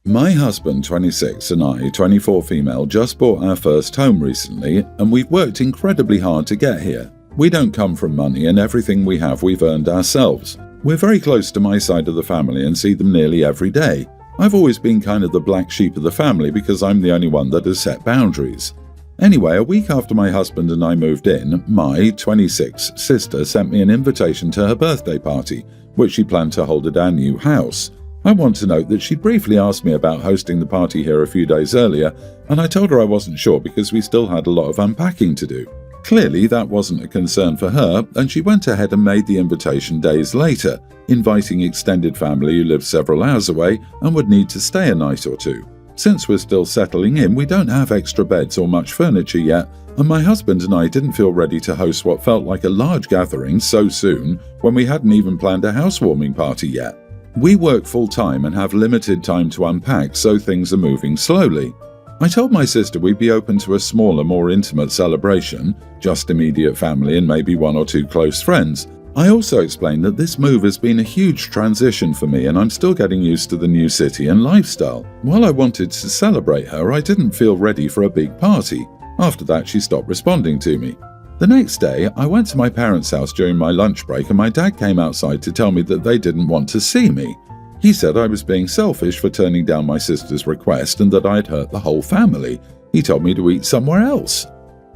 My husband, 26, and I, 24 female, just bought our first home recently, and we've worked incredibly hard to get here. We don't come from money, and everything we have we've earned ourselves. We're very close to my side of the family and see them nearly every day. I've always been kind of the black sheep of the family because I'm the only one that has set boundaries. Anyway, a week after my husband and I moved in, my 26 sister sent me an invitation to her birthday party, which she planned to hold at our new house. I want to note that she briefly asked me about hosting the party here a few days earlier, and I told her I wasn't sure because we still had a lot of unpacking to do. Clearly, that wasn't a concern for her, and she went ahead and made the invitation days later, inviting extended family who lived several hours away and would need to stay a night or two. Since we're still settling in, we don't have extra beds or much furniture yet, and my husband and I didn't feel ready to host what felt like a large gathering so soon when we hadn't even planned a housewarming party yet. We work full-time and have limited time to unpack, so things are moving slowly. I told my sister we'd be open to a smaller, more intimate celebration, just immediate family and maybe one or two close friends. I also explained that this move has been a huge transition for me and I'm still getting used to the new city and lifestyle. While I wanted to celebrate her, I didn't feel ready for a big party. After that, she stopped responding to me. The next day, I went to my parents' house during my lunch break and my dad came outside to tell me that they didn't want to see me. He said I was being selfish for turning down my sister's request and that I'd hurt the whole family. He told me to eat somewhere else.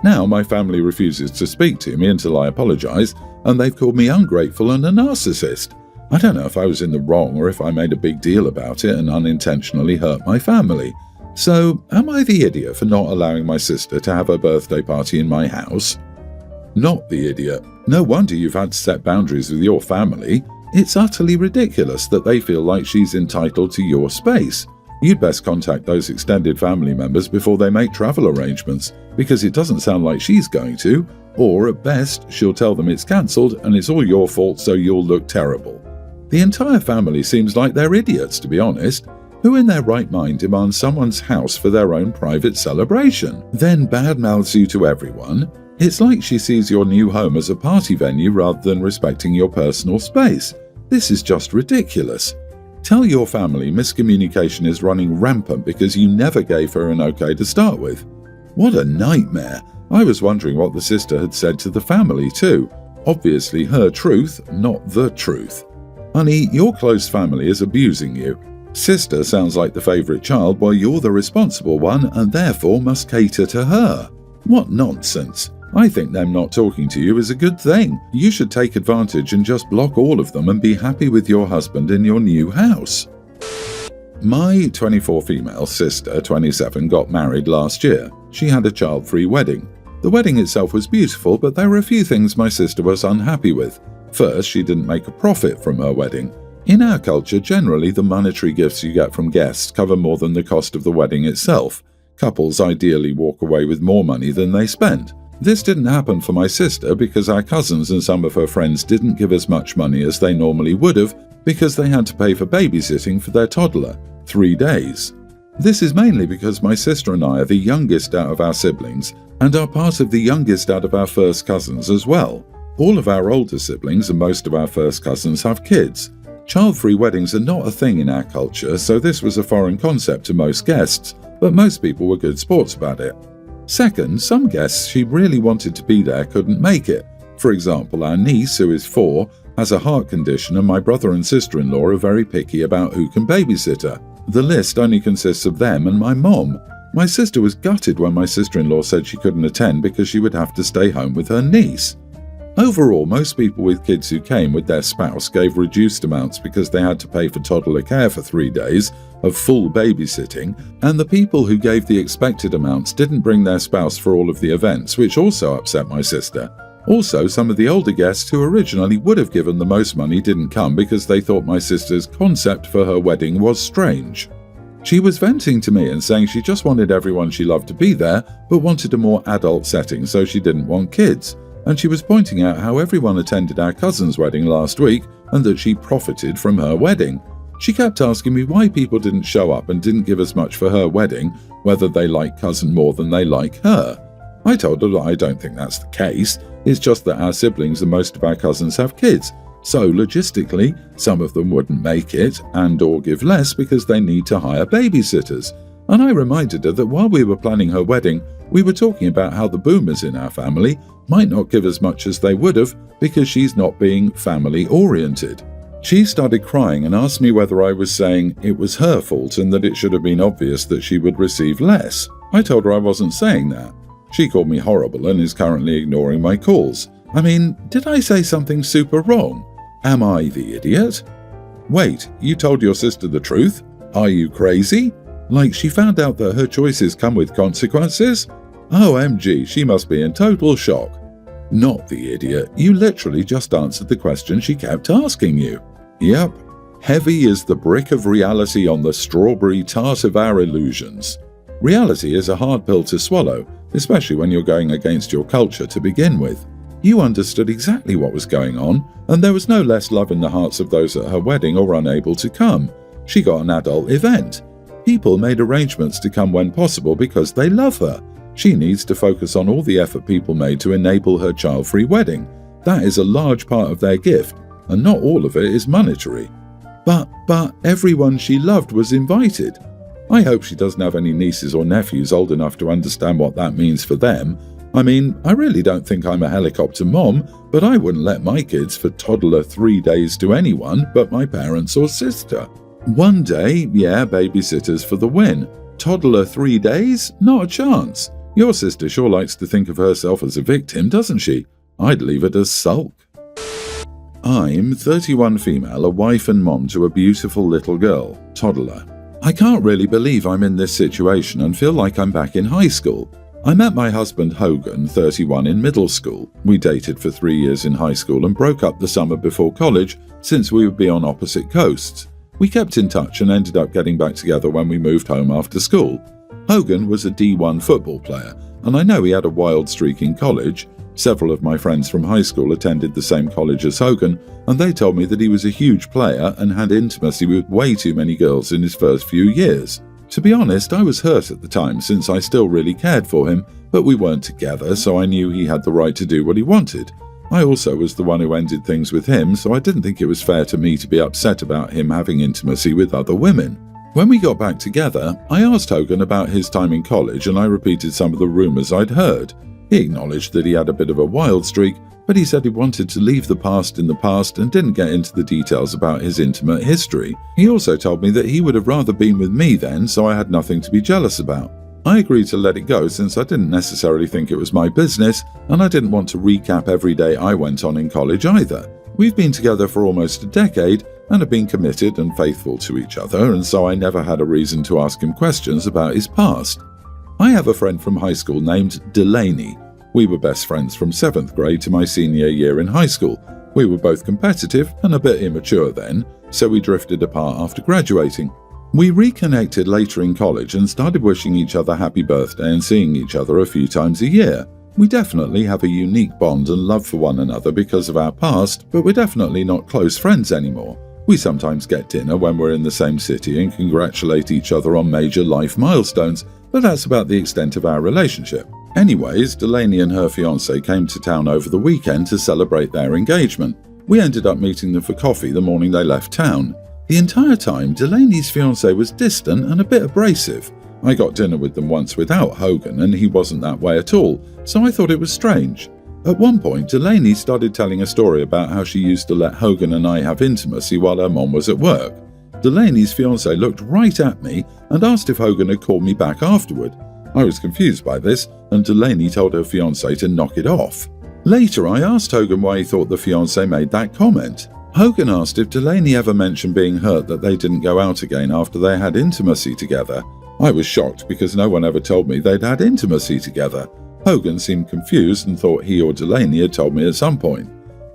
Now my family refuses to speak to me until I apologize, and they've called me ungrateful and a narcissist. I don't know if I was in the wrong or if I made a big deal about it and unintentionally hurt my family. So, am I the idiot for not allowing my sister to have her birthday party in my house? Not the idiot. No wonder you've had to set boundaries with your family. It's utterly ridiculous that they feel like she's entitled to your space. You'd best contact those extended family members before they make travel arrangements, because it doesn't sound like she's going to, or at best, she'll tell them it's cancelled and it's all your fault so you'll look terrible. The entire family seems like they're idiots, to be honest. Who in their right mind demands someone's house for their own private celebration, then badmouths you to everyone? It's like she sees your new home as a party venue rather than respecting your personal space. This is just ridiculous. Tell your family miscommunication is running rampant because you never gave her an okay to start with. What a nightmare. I was wondering what the sister had said to the family too. Obviously her truth, not the truth. Honey, your close family is abusing you. Sister sounds like the favourite child while you're the responsible one and therefore must cater to her. What nonsense. I think them not talking to you is a good thing. You should take advantage and just block all of them and be happy with your husband in your new house. My 24 female sister, 27, got married last year. She had a child-free wedding. The wedding itself was beautiful, but there were a few things my sister was unhappy with. First, she didn't make a profit from her wedding. In our culture, generally the monetary gifts you get from guests cover more than the cost of the wedding itself. Couples ideally walk away with more money than they spend. This didn't happen for my sister because our cousins and some of her friends didn't give as much money as they normally would have because they had to pay for babysitting for their toddler, 3 days. This is mainly because my sister and I are the youngest out of our siblings and are part of the youngest out of our first cousins as well. All of our older siblings and most of our first cousins have kids. Child-free weddings are not a thing in our culture, so this was a foreign concept to most guests, but most people were good sports about it. Second, some guests she really wanted to be there couldn't make it. For example, our niece, who is 4, has a heart condition and my brother and sister-in-law are very picky about who can babysit her. The list only consists of them and my mom. My sister was gutted when my sister-in-law said she couldn't attend because she would have to stay home with her niece. Overall, most people with kids who came with their spouse gave reduced amounts because they had to pay for toddler care for 3 days of full babysitting, and the people who gave the expected amounts didn't bring their spouse for all of the events, which also upset my sister. Also, some of the older guests who originally would have given the most money didn't come because they thought my sister's concept for her wedding was strange. She was venting to me and saying she just wanted everyone she loved to be there, but wanted a more adult setting so she didn't want kids. And she was pointing out how everyone attended our cousin's wedding last week and that she profited from her wedding. She kept asking me why people didn't show up and didn't give as much for her wedding, whether they like cousin more than they like her. I told her that I don't think that's the case. It's just that our siblings and most of our cousins have kids, So logistically, some of them wouldn't make it and/or give less because they need to hire babysitters. And I reminded her that while we were planning her wedding, we were talking about how the boomers in our family might not give as much as they would have because she's not being family-oriented. She started crying and asked me whether I was saying it was her fault and that it should have been obvious that she would receive less. I told her I wasn't saying that. She called me horrible and is currently ignoring my calls. I mean, did I say something super wrong? Am I the idiot? Wait, you told your sister the truth? Are you crazy? Like she found out that her choices come with consequences? OMG, she must be in total shock. Not the idiot, you literally just answered the question she kept asking you. Yep, heavy is the brick of reality on the strawberry tart of our illusions. Reality is a hard pill to swallow, especially when you're going against your culture to begin with. You understood exactly what was going on, and there was no less love in the hearts of those at her wedding or unable to come. She got an adult event. People made arrangements to come when possible because they love her. She needs to focus on all the effort people made to enable her child-free wedding. That is a large part of their gift, and not all of it is monetary. But everyone she loved was invited. I hope she doesn't have any nieces or nephews old enough to understand what that means for them. I mean, I really don't think I'm a helicopter mom, but I wouldn't let my kids for toddler 3 days to anyone but my parents or sister. One day, yeah, babysitters for the win. Toddler 3 days? Not a chance. Your sister sure likes to think of herself as a victim, doesn't she? I'd leave it as sulk. I'm 31 female, a wife and mom to a beautiful little girl, toddler. I can't really believe I'm in this situation and feel like I'm back in high school. I met my husband Hogan, 31, in middle school. We dated for 3 years in high school and broke up the summer before college since we would be on opposite coasts. We kept in touch and ended up getting back together when we moved home after school. Hogan was a D1 football player, and I know he had a wild streak in college. Several of my friends from high school attended the same college as Hogan, and they told me that he was a huge player and had intimacy with way too many girls in his first few years. To be honest, I was hurt at the time since I still really cared for him, but we weren't together, so I knew he had the right to do what he wanted. I also was the one who ended things with him, so I didn't think it was fair to me to be upset about him having intimacy with other women. When we got back together, I asked Hogan about his time in college and I repeated some of the rumours I'd heard. He acknowledged that he had a bit of a wild streak, but he said he wanted to leave the past in the past and didn't get into the details about his intimate history. He also told me that he would have rather been with me then, so I had nothing to be jealous about. I agreed to let it go since I didn't necessarily think it was my business, and I didn't want to recap every day I went on in college either. We've been together for almost a decade and have been committed and faithful to each other, and so I never had a reason to ask him questions about his past. I have a friend from high school named Delaney. We were best friends from 7th grade to my senior year in high school. We were both competitive and a bit immature then, so we drifted apart after graduating. We reconnected later in college and started wishing each other happy birthday and seeing each other a few times a year. We definitely have a unique bond and love for one another because of our past, but we're definitely not close friends anymore. We sometimes get dinner when we're in the same city and congratulate each other on major life milestones, but that's about the extent of our relationship. Anyways, Delaney and her fiancé came to town over the weekend to celebrate their engagement. We ended up meeting them for coffee the morning they left town. The entire time, Delaney's fiancé was distant and a bit abrasive. I got dinner with them once without Hogan and he wasn't that way at all, so I thought it was strange. At one point, Delaney started telling a story about how she used to let Hogan and I have intimacy while her mom was at work. Delaney's fiancé looked right at me and asked if Hogan had called me back afterward. I was confused by this, and Delaney told her fiancé to knock it off. Later, I asked Hogan why he thought the fiancé made that comment. Hogan asked if Delaney ever mentioned being hurt that they didn't go out again after they had intimacy together. I was shocked because no one ever told me they'd had intimacy together. Hogan seemed confused and thought he or Delaney had told me at some point.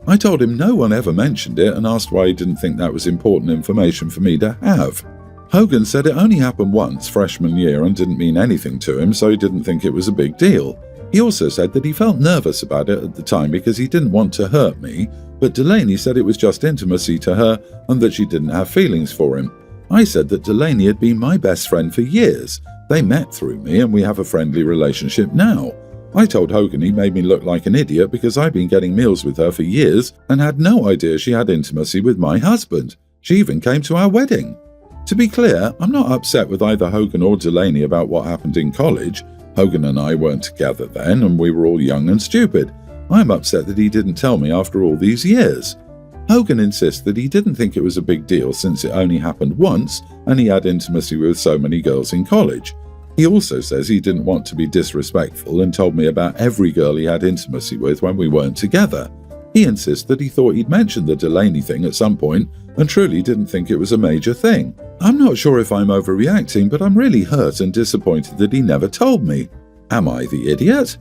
I told him no one ever mentioned it and asked why he didn't think that was important information for me to have. Hogan said it only happened once freshman year and didn't mean anything to him, so he didn't think it was a big deal. He also said that he felt nervous about it at the time because he didn't want to hurt me, but Delaney said it was just intimacy to her and that she didn't have feelings for him. I said that Delaney had been my best friend for years. They met through me and we have a friendly relationship now. I told Hogan he made me look like an idiot because I'd been getting meals with her for years and had no idea she had intimacy with my husband. She even came to our wedding. To be clear, I'm not upset with either Hogan or Delaney about what happened in college. Hogan and I weren't together then, and we were all young and stupid. I'm upset that he didn't tell me after all these years. Hogan insists that he didn't think it was a big deal since it only happened once and he had intimacy with so many girls in college. He also says he didn't want to be disrespectful and told me about every girl he had intimacy with when we weren't together. He insists that he thought he'd mentioned the Delaney thing at some point and truly didn't think it was a major thing. I'm not sure if I'm overreacting, but I'm really hurt and disappointed that he never told me. Am I the idiot?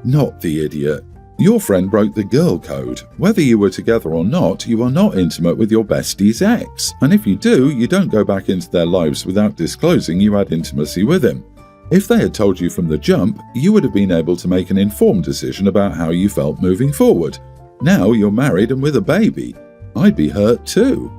Not the idiot. Your friend broke the girl code. Whether you were together or not, you are not intimate with your bestie's ex. And if you do, you don't go back into their lives without disclosing you had intimacy with him. If they had told you from the jump, you would have been able to make an informed decision about how you felt moving forward. Now you're married and with a baby. I'd be hurt too.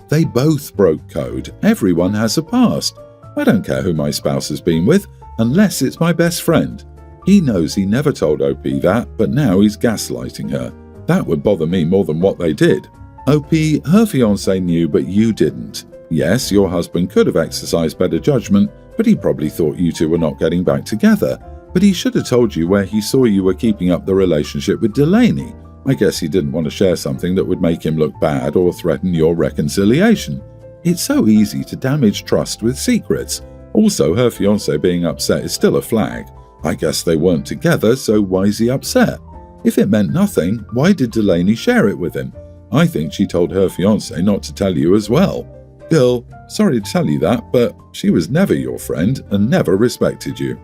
They both broke code. Everyone has a past. I don't care who my spouse has been with, unless it's my best friend. He knows he never told OP that, but now he's gaslighting her. That would bother me more than what they did. OP, her fiancé knew, but you didn't. Yes, your husband could have exercised better judgment, but he probably thought you two were not getting back together. But he should have told you where he saw you were keeping up the relationship with Delaney. I guess he didn't want to share something that would make him look bad or threaten your reconciliation. It's so easy to damage trust with secrets. Also, her fiancé being upset is still a flag. I guess they weren't together, so why is he upset? If it meant nothing, why did Delaney share it with him? I think she told her fiancé not to tell you as well. Girl, sorry to tell you that, but she was never your friend and never respected you.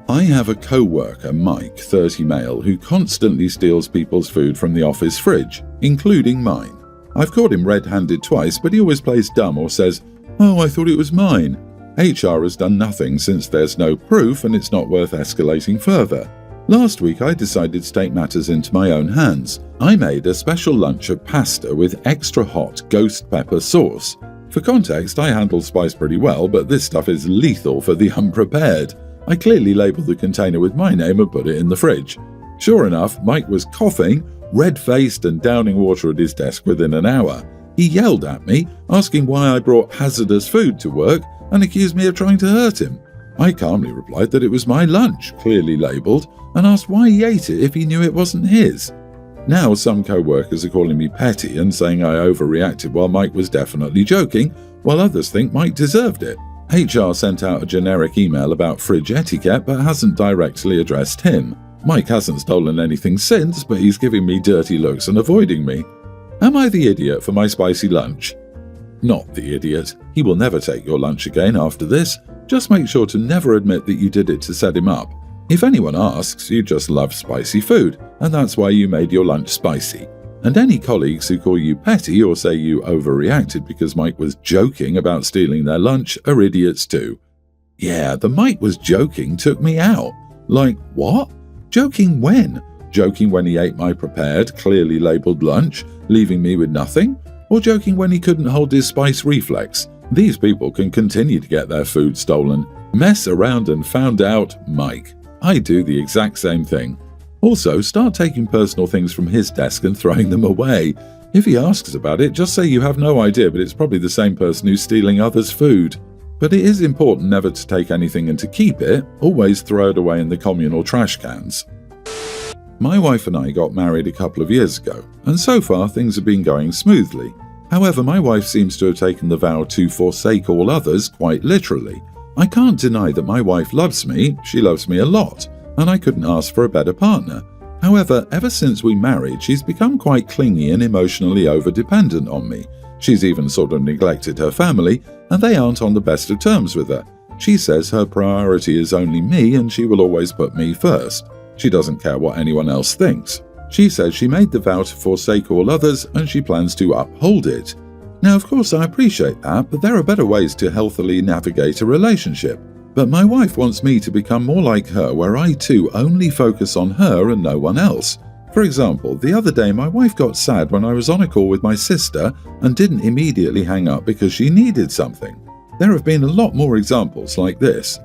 I have a co-worker, Mike, 30 male, who constantly steals people's food from the office fridge, including mine. I've caught him red-handed twice, but he always plays dumb or says, "Oh, I thought it was mine." HR has done nothing since there's no proof and it's not worth escalating further. Last week I decided to take matters into my own hands. I made a special lunch of pasta with extra hot ghost pepper sauce. For context, I handle spice pretty well, but this stuff is lethal for the unprepared. I clearly labelled the container with my name and put it in the fridge. Sure enough, Mike was coughing, red-faced and downing water at his desk within an hour. He yelled at me, asking why I brought hazardous food to work, and accused me of trying to hurt him. I calmly replied that it was my lunch, clearly labelled, and asked why he ate it if he knew it wasn't his. Now some co-workers are calling me petty and saying I overreacted while Mike was definitely joking, while others think Mike deserved it. HR sent out a generic email about fridge etiquette but hasn't directly addressed him. Mike hasn't stolen anything since, but he's giving me dirty looks and avoiding me. Am I the idiot for my spicy lunch? Not the idiot. He will never take your lunch again after this. Just make sure to never admit that you did it to set him up. If anyone asks, you just love spicy food, and that's why you made your lunch spicy. And any colleagues who call you petty or say you overreacted because Mike was joking about stealing their lunch are idiots too. Yeah, the Mike was joking took me out. Like, what? Joking when? Joking when he ate my prepared, clearly labelled lunch, leaving me with nothing? Or joking when he couldn't hold his spice reflex? These people can continue to get their food stolen. Mess around and found out, Mike. I do the exact same thing. Also, start taking personal things from his desk and throwing them away. If he asks about it, just say you have no idea, but it's probably the same person who's stealing others' food. But it is important never to take anything and to keep it. Always throw it away in the communal trash cans. My wife and I got married a couple of years ago, and so far things have been going smoothly. However, my wife seems to have taken the vow to forsake all others quite literally. I can't deny that my wife loves me, she loves me a lot, and I couldn't ask for a better partner. However, ever since we married, she's become quite clingy and emotionally over-dependent on me. She's even sort of neglected her family, and they aren't on the best of terms with her. She says her priority is only me and she will always put me first. She doesn't care what anyone else thinks. She says she made the vow to forsake all others and she plans to uphold it. Now, of course, I appreciate that, but there are better ways to healthily navigate a relationship. But my wife wants me to become more like her, where I too only focus on her and no one else. For example, the other day my wife got sad when I was on a call with my sister and didn't immediately hang up because she needed something. There have been a lot more examples like this.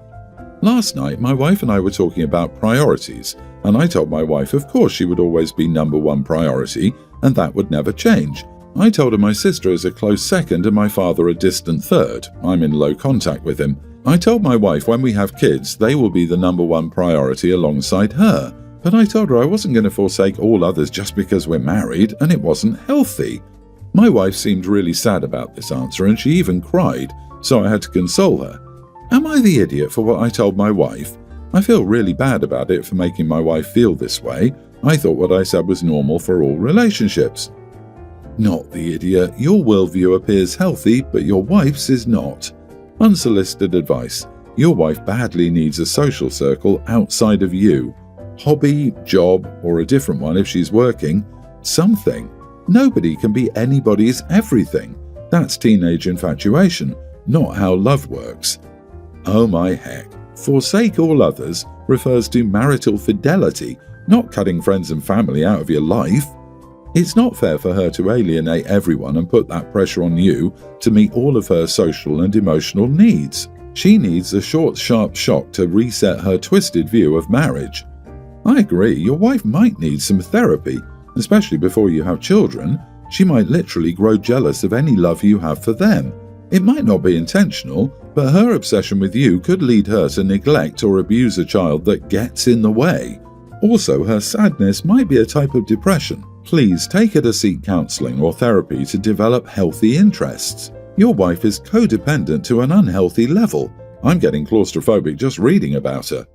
Last night, my wife and I were talking about priorities, and I told my wife of course she would always be number one priority, and that would never change. I told her my sister is a close second and my father a distant third. I'm in low contact with him. I told my wife when we have kids, they will be the number one priority alongside her. But I told her I wasn't going to forsake all others just because we're married, and it wasn't healthy. My wife seemed really sad about this answer, and she even cried, so I had to console her. Am I the idiot for what I told my wife? I feel really bad about it for making my wife feel this way. I thought what I said was normal for all relationships. Not the idiot. Your worldview appears healthy, but your wife's is not. Unsolicited advice. Your wife badly needs a social circle outside of you. Hobby, job, or a different one if she's working. Something. Nobody can be anybody's everything. That's teenage infatuation, not how love works. Oh my heck. Forsake all others refers to marital fidelity, not cutting friends and family out of your life. It's not fair for her to alienate everyone and put that pressure on you to meet all of her social and emotional needs. She needs a short, sharp shock to reset her twisted view of marriage. I agree, your wife might need some therapy, especially before you have children. She might literally grow jealous of any love you have for them. It might not be intentional, but her obsession with you could lead her to neglect or abuse a child that gets in the way. Also, her sadness might be a type of depression. Please take her to seek counseling or therapy to develop healthy interests. Your wife is codependent to an unhealthy level. I'm getting claustrophobic just reading about her.